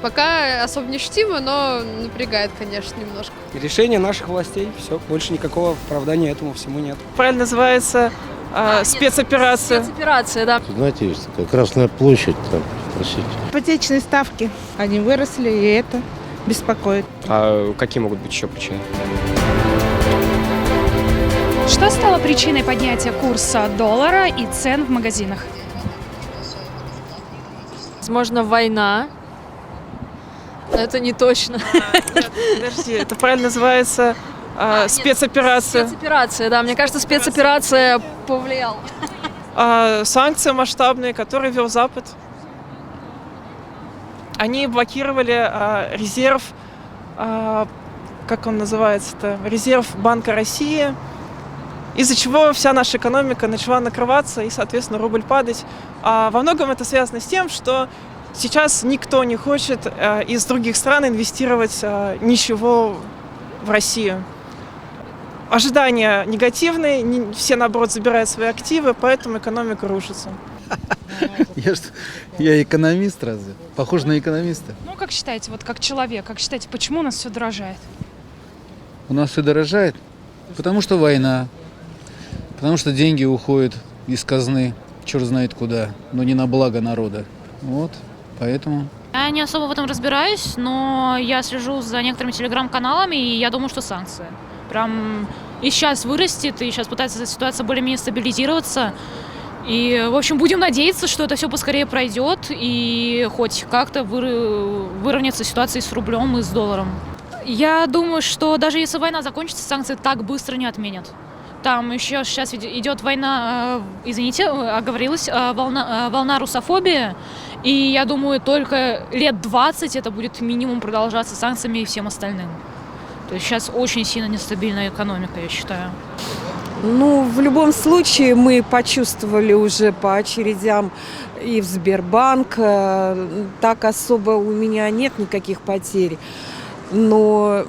Пока особо не ощутимо, но напрягает, конечно, немножко. Решение наших властей, все, больше никакого оправдания этому всему нет. Правильно называется спецоперация. Спецоперация, да. Знаете, есть такая Красная площадь, там, спросите. Ипотечные ставки, они выросли, и это беспокоит. А какие могут быть еще причины? Что стало причиной поднятия курса доллара и цен в магазинах? Возможно, война. Но это не точно. Подожди, это правильно называется спецоперация. Спецоперация, да. Мне кажется, спецоперация повлияла. Санкции масштабные, которые ввел Запад. Они блокировали резерв, как он называется-то, резерв Банка России, из-за чего вся наша экономика начала накрываться и, соответственно, рубль падать. Во многом это связано с тем, что сейчас никто не хочет из других стран инвестировать ничего в Россию. Ожидания негативные, все, наоборот, забирают свои активы, поэтому экономика рушится. Я экономист разве? Похож на экономиста. Ну, как считаете, вот как человек, как считаете, почему у нас все дорожает? У нас все дорожает, потому что война, потому что деньги уходят из казны, черт знает куда, но не на благо народа. Вот, поэтому... Я не особо в этом разбираюсь, но я слежу за некоторыми телеграм-каналами, и я думаю, что санкции. Прям и сейчас вырастет, и сейчас пытается эта ситуация более-менее стабилизироваться. И, в общем, будем надеяться, что это все поскорее пройдет, и хоть как-то выровняется ситуация с рублем и с долларом. Я думаю, что даже если война закончится, санкции так быстро не отменят. Там еще сейчас идет война, извините, оговорилась, волна русофобии. И я думаю, только лет 20 это будет минимум продолжаться санкциями и всем остальным. То есть сейчас очень сильно нестабильная экономика, я считаю. Ну, в любом случае мы почувствовали уже по очередям и в Сбербанк. Так особо у меня нет никаких потерь. Но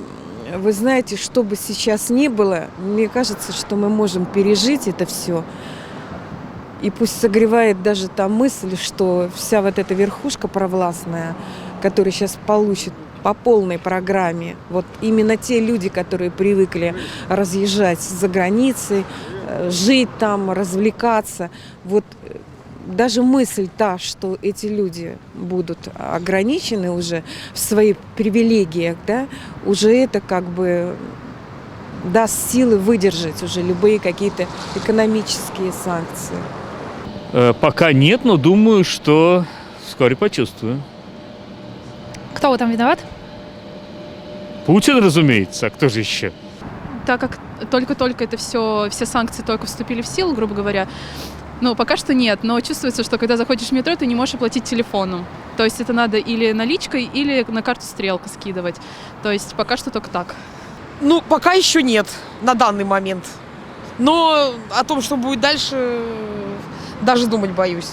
вы знаете, что бы сейчас ни было, мне кажется, что мы можем пережить это все. И пусть согревает даже та мысль, что вся вот эта верхушка провластная, которая сейчас получит по полной программе, вот именно те люди, которые привыкли разъезжать за границей, жить там, развлекаться, вот даже мысль та, что эти люди будут ограничены уже в своих привилегиях, да, уже это как бы даст силы выдержать уже любые какие-то экономические санкции. Пока нет, но думаю, что вскоре почувствую. Кто в этом виноват? Путин, разумеется, а кто же еще? Так как только-только это все санкции только вступили в силу, грубо говоря, ну, пока что нет, но чувствуется, что когда заходишь в метро, ты не можешь оплатить телефоном. То есть это надо или наличкой, или на карту Стрелка скидывать. То есть пока что только так. Ну, пока еще нет, на данный момент. Но о том, что будет дальше, даже думать боюсь.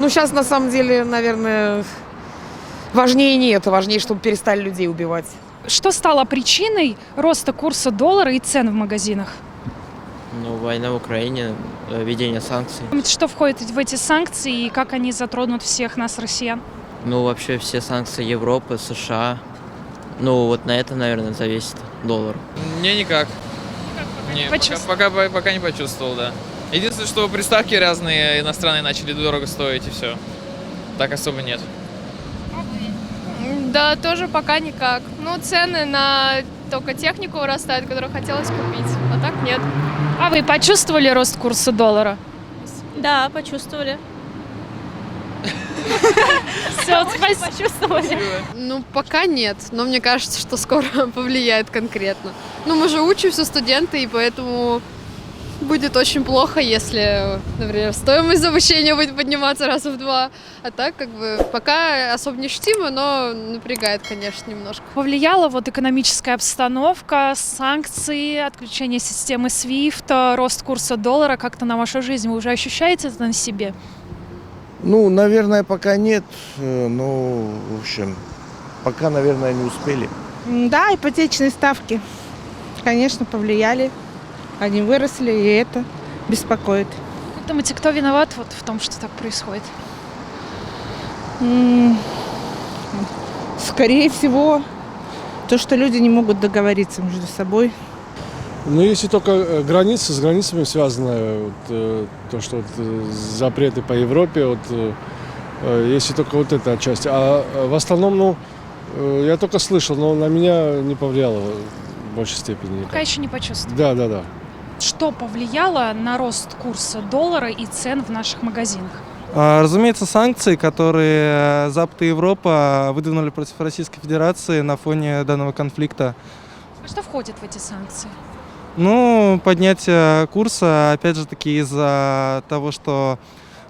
Ну, сейчас, на самом деле, наверное, важнее не это. Важнее, чтобы перестали людей убивать. Что стало причиной роста курса доллара и цен в магазинах? Ну, война в Украине, введение санкций. Что входит в эти санкции и как они затронут всех нас, россиян? Ну, вообще все санкции Европы, США. Ну, вот на это, наверное, зависит доллар. Мне никак. Пока не почувствовал, да. Единственное, что приставки разные иностранные начали дорого стоить, и все. Так особо нет. Да, тоже пока никак. Ну, цены на только технику вырастают, которую хотелось купить, а так нет. А вы почувствовали рост курса доллара? Да, почувствовали. Все, почувствовали. Ну, пока нет, но мне кажется, что скоро повлияет конкретно. Ну, мы же учимся, студенты, и поэтому будет очень плохо, если, например, стоимость обучения будет подниматься раза в 2. А так, как бы, пока особо не ощутимо, но напрягает, конечно, немножко. Повлияла вот экономическая обстановка, санкции, отключение системы SWIFT, рост курса доллара как-то на вашу жизнь? Вы уже ощущаете это на себе? Ну, наверное, пока нет, но, в общем, пока, наверное, не успели. Да, ипотечные ставки, конечно, повлияли. Они выросли, и это беспокоит. Как думаете, кто виноват вот в том, что так происходит? Скорее всего, то, что люди не могут договориться между собой. Ну, если только границы, с границами связано, вот, то, что вот, запреты по Европе, вот, если только вот эта часть. А в основном, ну, я только слышал, но на меня не повлияло в большей степени никак. Пока еще не почувствовал. Да. Что повлияло на рост курса доллара и цен в наших магазинах? Разумеется, санкции, которые Запад и Европа выдвинули против Российской Федерации на фоне данного конфликта. А что входит в эти санкции? Ну, поднятие курса, опять же таки, из-за того, что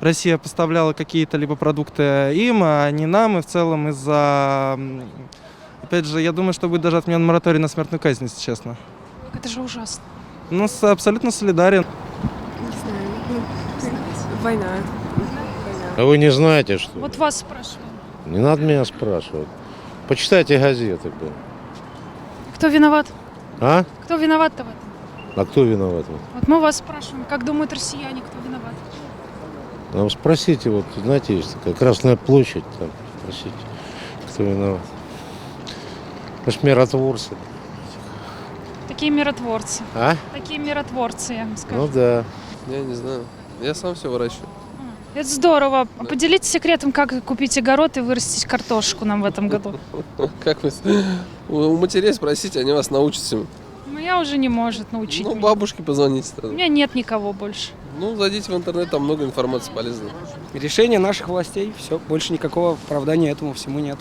Россия поставляла какие-то либо продукты им, а не нам, и в целом из-за... Опять же, я думаю, что будет даже отменен мораторий на смертную казнь, если честно. Это же ужасно. Ну, абсолютно солидарен. Не знаю. Война. А вы не знаете, что ли? Вот вас спрашиваю. Не надо меня спрашивать. Почитайте газеты. Кто виноват? А? Кто виноват-то в этом? А кто виноват? Вот мы вас спрашиваем, как думают россияне, кто виноват? Ну, спросите, вот, знаете, есть такая Красная площадь, там, спросите, кто виноват. Мы ж миротворцы. Такие миротворцы. А? Такие миротворцы, я вам скажу. Ну да. Я не знаю. Я сам все выращиваю. Это здорово. Поделитесь секретом, как купить огород и вырастить картошку нам в этом году. Как вы? У матерей спросите, они вас научат всему. Моя уже не может научить. Ну, меня. бабушке позвоните У тогда. меня нет никого больше. Ну, зайдите в интернет, там много информации полезной. Решение наших властей, все, больше никакого оправдания этому всему нет.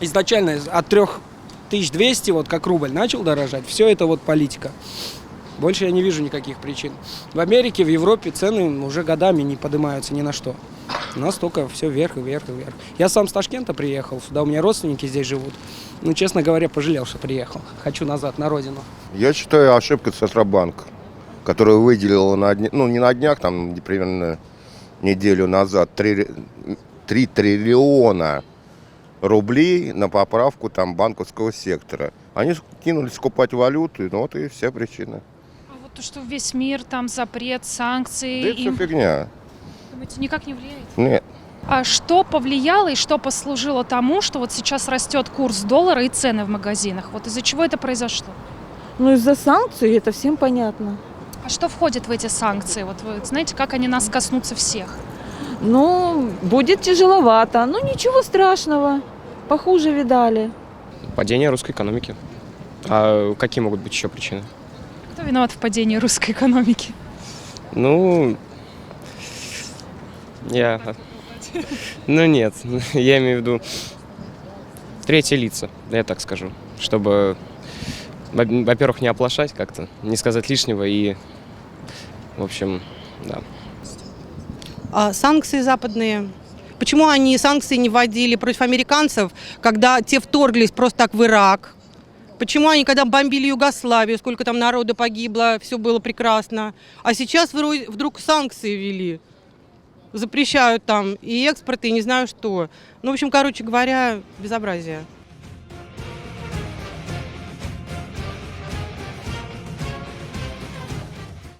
Изначально от 3200, вот как рубль начал дорожать, все это вот политика. Больше я не вижу никаких причин. В Америке, в Европе цены уже годами не поднимаются ни на что. У нас только все вверх и вверх и вверх. Я сам с Ташкента приехал, сюда у меня родственники здесь живут. Ну, честно говоря, пожалел, что приехал. Хочу назад, на родину. Я считаю, ошибка Центробанка, которая выделила не на днях, там примерно неделю назад 3 триллиона рублей на поправку там банковского сектора. Они кинулись скупать валюту, ну вот и вся причина. А вот то, что весь мир, там запрет, санкции. Да это все фигня. Думаете, никак не влияет? Нет. А что повлияло и что послужило тому, что вот сейчас растет курс доллара и цены в магазинах? Вот из-за чего это произошло? Ну, из-за санкций, это всем понятно. А что входит в эти санкции? Вот вы знаете, как они нас коснутся всех? Ну, будет тяжеловато. Ну, ничего страшного. Похуже видали. Падение русской экономики. А какие могут быть еще причины? Кто виноват в падении русской экономики? Ну, ну нет, я имею в виду третьи лица, я так скажу, чтобы, во-первых, не оплошать как-то, не сказать лишнего и, в общем, да. Санкции западные. Почему они санкции не вводили против американцев, когда те вторглись просто так в Ирак? Почему они, когда бомбили Югославию, сколько там народу погибло, все было прекрасно. А сейчас вдруг санкции ввели. Запрещают там и экспорт, и не знаю что. Ну, в общем, короче говоря, безобразие.